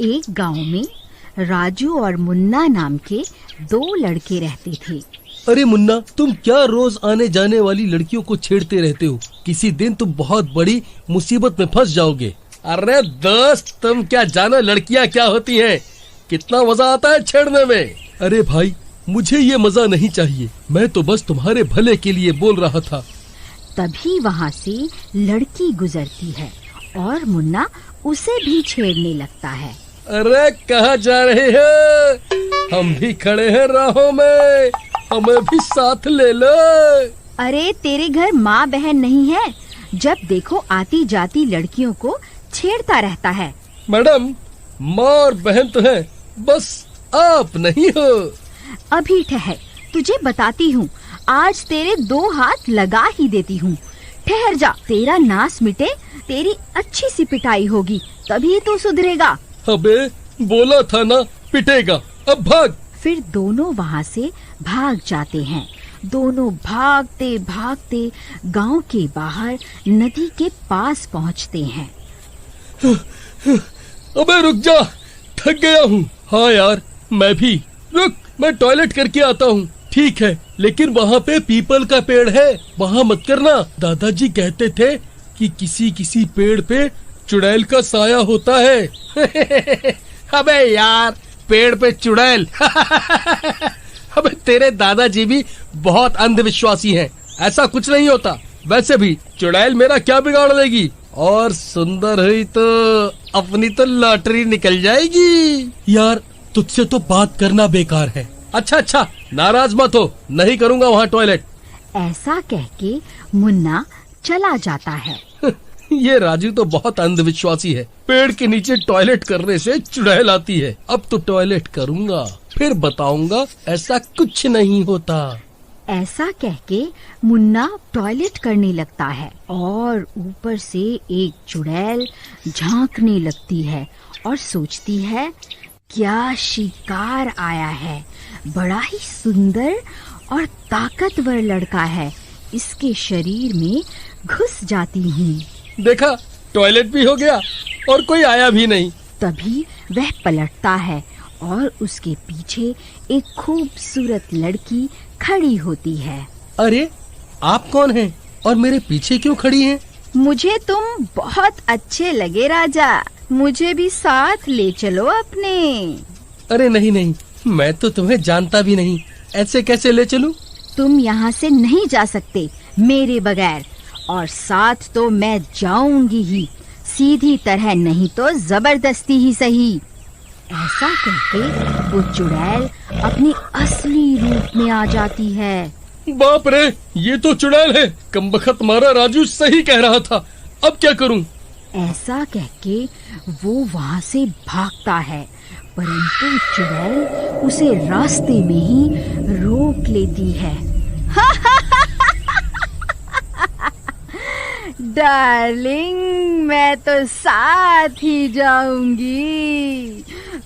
एक गांव में राजू और मुन्ना नाम के दो लड़के रहते थे। अरे मुन्ना, तुम क्या रोज आने जाने वाली लड़कियों को छेड़ते रहते हो? किसी दिन तुम बहुत बड़ी मुसीबत में फंस जाओगे। अरे दोस्त, तुम क्या जानो लड़कियां क्या होती हैं? कितना मजा आता है छेड़ने में। अरे भाई, मुझे ये मजा नहीं चाहिए। मैं तो बस तुम्हारे भले के लिए बोल रहा था। तभी वहाँ से लड़की गुजरती है और मुन्ना उसे भी छेड़ने लगता है। अरे कहाँ जा रहे हो? हम भी खड़े हैं राहों में, हमें भी साथ ले लो। अरे तेरे घर माँ बहन नहीं है? जब देखो आती जाती लड़कियों को छेड़ता रहता है। मैडम, माँ और बहन तो है, बस आप नहीं हो। अभी ठहर, तुझे बताती हूँ। आज तेरे 2 हाथ लगा ही देती हूँ। ठहर जा, तेरा नास मिटे, तेरी अच्छी सी पिटाई होगी, तभी तू सुधरेगा। अबे बोला था ना पिटेगा, अब भाग। फिर दोनों वहाँ से भाग जाते हैं। दोनों भागते भागते गांव के बाहर नदी के पास पहुँचते हैं। अबे रुक जा, थक गया हूँ। हाँ यार, मैं भी। रुक, मैं टॉयलेट करके आता हूँ। ठीक है, लेकिन वहाँ पे पीपल का पेड़ है, वहाँ मत करना। दादाजी कहते थे कि किसी किसी पेड़ पे चुड़ैल का साया होता है। अबे यार, पेड़ पे चुड़ैल। अबे तेरे दादाजी भी बहुत अंधविश्वासी हैं। ऐसा कुछ नहीं होता। वैसे भी चुड़ैल मेरा क्या बिगाड़ देगी? और सुंदर हुई तो अपनी तो लॉटरी निकल जाएगी। यार, तुझसे तो बात करना बेकार है। अच्छा, नाराज मत हो, नहीं करूँगा वहाँ टॉयलेट। ऐसा कह के मुन्ना चला जाता है। ये राजू तो बहुत अंधविश्वासी है। पेड़ के नीचे टॉयलेट करने से चुड़ैल आती है। अब तो टॉयलेट करूँगा, फिर बताऊंगा ऐसा कुछ नहीं होता। ऐसा कह के मुन्ना टॉयलेट करने लगता है और ऊपर से एक चुड़ैल झांकने लगती है और सोचती है, क्या शिकार आया है। बड़ा ही सुंदर और ताकतवर लड़का है, इसके शरीर में घुस जाती हूँ। देखा, टॉयलेट भी हो गया और कोई आया भी नहीं। तभी वह पलटता है और उसके पीछे एक खूबसूरत लड़की खड़ी होती है। अरे, आप कौन हैं और मेरे पीछे क्यों खड़ी हैं? मुझे तुम बहुत अच्छे लगे राजा, मुझे भी साथ ले चलो अपने। अरे नहीं, मैं तो तुम्हें जानता भी नहीं, ऐसे कैसे ले चलूं? तुम यहाँ से नहीं जा सकते मेरे बगैर, और साथ तो मैं जाऊंगी ही, सीधी तरह नहीं तो जबरदस्ती ही सही। ऐसा कहके वो चुड़ैल अपनी असली रूप में आ जाती है। बाप रे, ये तो चुड़ैल है। कमबख्त मारा राजू सही कह रहा था। अब क्या करूं? ऐसा कहके वो वहाँ से भागता है, परंतु चुड़ैल उसे रास्ते में ही रोक लेती है। डार्लिंग, मैं तो साथ ही जाऊंगी,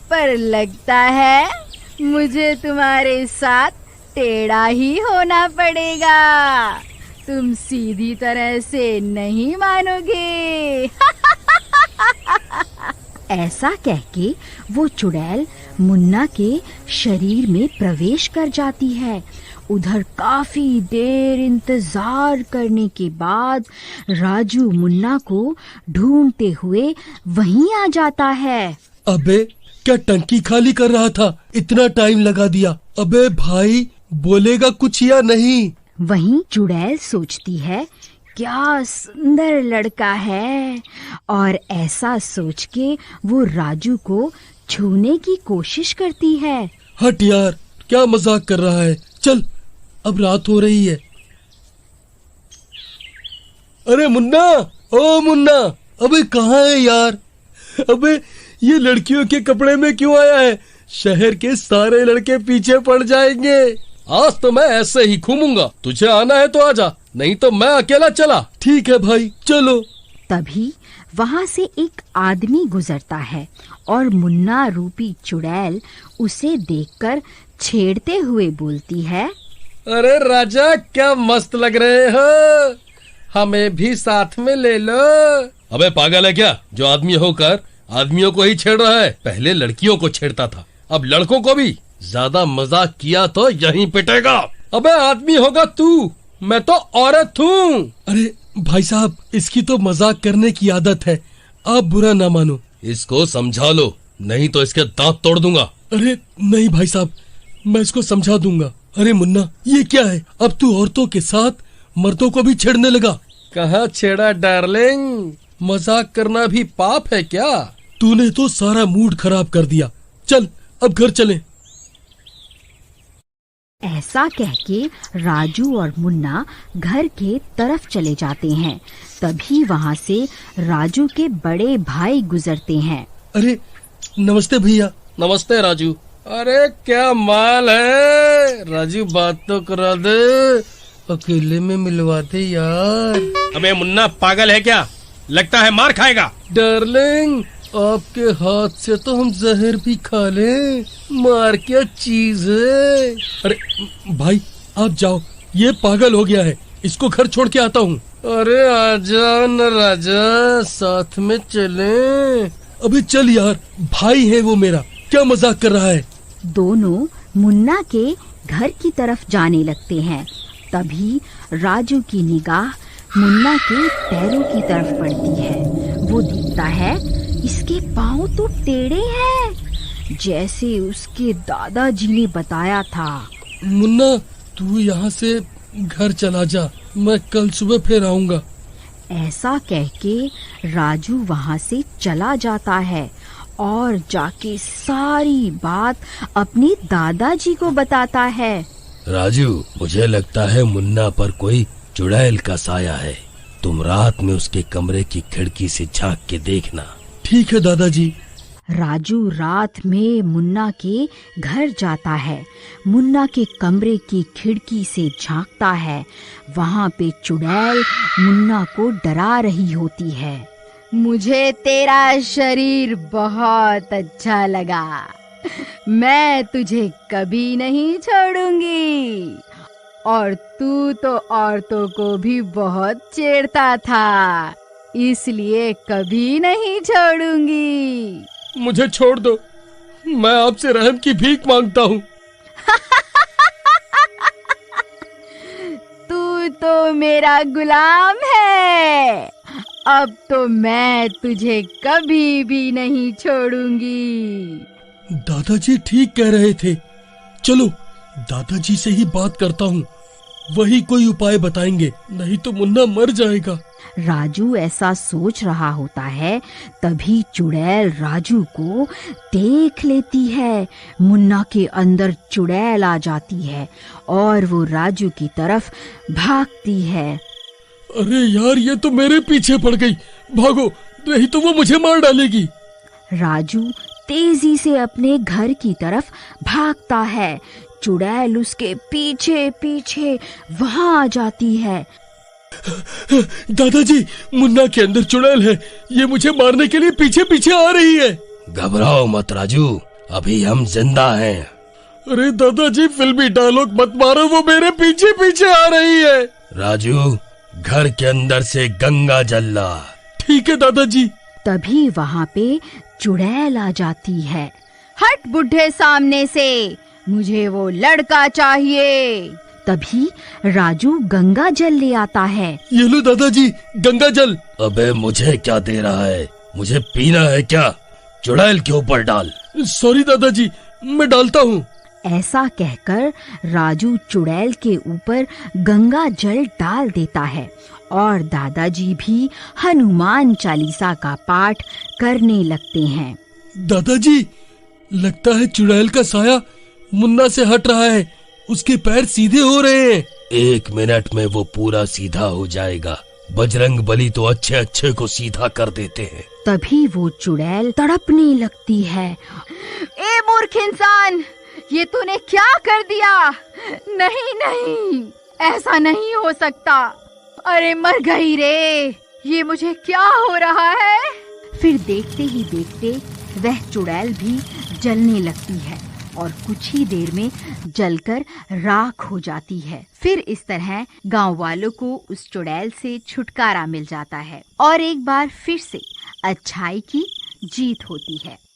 पर लगता है मुझे तुम्हारे साथ टेढ़ा ही होना पड़ेगा। तुम सीधी तरह से नहीं मानोगे। ऐसा कहके वो चुड़ैल मुन्ना के शरीर में प्रवेश कर जाती है। उधर काफी देर इंतजार करने के बाद राजू मुन्ना को ढूंढते हुए वहीं आ जाता है। अबे, क्या टंकी खाली कर रहा था? इतना टाइम लगा दिया। अबे भाई, बोलेगा कुछ या नहीं? वहीं चुड़ैल सोचती है, क्या सुंदर लड़का है, और ऐसा सोच के वो राजू को छूने की कोशिश करती है। हट यार, क्या मजाक कर रहा है? चल, अब रात हो रही है। अरे मुन्ना, ओ मुन्ना। अबे कहाँ है यार? अबे ये लड़कियों के कपड़े में क्यों आया है? शहर के सारे लड़के पीछे पड़ जाएंगे। आज तो मैं ऐसे ही घूमूंगा। तुझे आना है तो आजा, नहीं तो मैं अकेला चला। ठीक है भाई, चलो। तभी वहाँ से एक आदमी गुजरता है और मुन्ना रूपी चुड़ैल उसे देखकर छेड़ते हुए बोलती है, अरे राजा, क्या मस्त लग रहे हो, हमें भी साथ में ले लो। अबे पागल है क्या? जो आदमी होकर आदमियों को ही छेड़ रहा है। पहले लड़कियों को छेड़ता था, अब लड़कों को भी। ज्यादा मजाक किया तो यहीं पिटेगा। अबे आदमी होगा तू, मैं तो औरत हूँ। अरे भाई साहब, इसकी तो मजाक करने की आदत है, आप बुरा ना मानो। इसको समझा लो, नहीं तो इसके दांत तोड़ दूंगा। अरे नहीं भाई साहब, मैं इसको समझा दूंगा। अरे मुन्ना, ये क्या है? अब तू औरतों के साथ मर्दों को भी छेड़ने लगा। कहाँ छेड़ा डार्लिंग, मजाक करना भी पाप है क्या? तूने तो सारा मूड खराब कर दिया। चल अब घर चलें। ऐसा कह के राजू और मुन्ना घर के तरफ चले जाते हैं। तभी वहाँ से राजू के बड़े भाई गुजरते हैं। अरे नमस्ते भैया। नमस्ते राजू। अरे क्या माल है राजू, बात तो करा दे, अकेले में मिलवा दे यार। अबे मुन्ना पागल है क्या? लगता है मार खाएगा। डार्लिंग, आपके हाथ से तो हम जहर भी खा लें, मार क्या चीज है। अरे भाई आप जाओ, ये पागल हो गया है, इसको घर छोड़ के आता हूँ। अरे आजा न राजा, साथ में चलें। अबे चल यार, भाई है वो मेरा, क्या मजाक कर रहा है। दोनों मुन्ना के घर की तरफ जाने लगते हैं। तभी राजू की निगाह मुन्ना के पैरों की तरफ पड़ती है। वो दिखता है इसके पाँव तो टेढ़े हैं, जैसे उसके दादाजी ने बताया था। मुन्ना, तू यहाँ से घर चला जा, मैं कल सुबह फिर आऊंगा। ऐसा कह के राजू वहाँ से चला जाता है और जाके सारी बात अपने दादाजी को बताता है। राजू, मुझे लगता है मुन्ना पर कोई चुड़ैल का साया है। तुम रात में उसके कमरे की खिड़की से झांक के देखना। ठीक है दादाजी। राजू रात में मुन्ना के घर जाता है। मुन्ना के कमरे की खिड़की से झांकता है। वहाँ पे चुड़ैल मुन्ना को डरा रही होती है। मुझे तेरा शरीर बहुत अच्छा लगा, मैं तुझे कभी नहीं छोड़ूंगी। और तू तो औरतों को भी बहुत छेड़ता था, इसलिए कभी नहीं छोड़ूंगी। मुझे छोड़ दो, मैं आपसे रहम की भीख मांगता हूँ। तू तो मेरा गुलाम है, अब तो मैं तुझे कभी भी नहीं छोड़ूंगी। दादाजी ठीक कह रहे थे, चलो दादाजी से ही बात करता हूँ, वही कोई उपाय बताएंगे, नहीं तो मुन्ना मर जाएगा। राजू ऐसा सोच रहा होता है, तभी चुड़ैल राजू को देख लेती है। मुन्ना के अंदर चुड़ैल आ जाती है और वो राजू की तरफ भागती है। अरे यार, ये तो मेरे पीछे पड़ गई, भागो, नहीं तो वो मुझे मार डालेगी। राजू तेजी से अपने घर की तरफ भागता है। चुड़ैल उसके पीछे पीछे वहां आ जाती है। दादाजी, मुन्ना के अंदर चुड़ैल है, ये मुझे मारने के लिए पीछे पीछे आ रही है। घबराओ मत राजू, अभी हम जिंदा हैं। अरे दादाजी, फिल्मी डायलॉग मत मारो, वो मेरे पीछे पीछे आ रही है। राजू, घर के अंदर से गंगा जल ला। ठीक है दादाजी। तभी वहाँ पे चुड़ैल आ जाती है। हट बुढ़े सामने से, मुझे वो लड़का चाहिए। तभी राजू गंगा जल ले आता है। ये लो दादाजी, गंगा जल। अबे मुझे क्या दे रहा है, मुझे पीना है क्या? चुड़ैल के ऊपर डाल। सॉरी दादाजी, मैं डालता हूँ। ऐसा कहकर राजू चुड़ैल के ऊपर गंगा जल डाल देता है और दादाजी भी हनुमान चालीसा का पाठ करने लगते हैं। दादाजी, लगता है चुड़ैल का साया मुन्ना से हट रहा है, उसके पैर सीधे हो रहे हैं। 1 मिनट में वो पूरा सीधा हो जाएगा। बजरंग बली तो अच्छे अच्छे को सीधा कर देते हैं। तभी वो चुड़ैल तड़पने लगती है। ए मूर्ख इंसान, ये तूने क्या कर दिया? नहीं नहीं, ऐसा नहीं हो सकता। अरे मर गई रे, ये मुझे क्या हो रहा है? फिर देखते ही देखते वह चुड़ैल भी जलने लगती है और कुछ ही देर में जलकर राख हो जाती है। फिर इस तरह गांव वालों को उस चुड़ैल से छुटकारा मिल जाता है और एक बार फिर से अच्छाई की जीत होती है।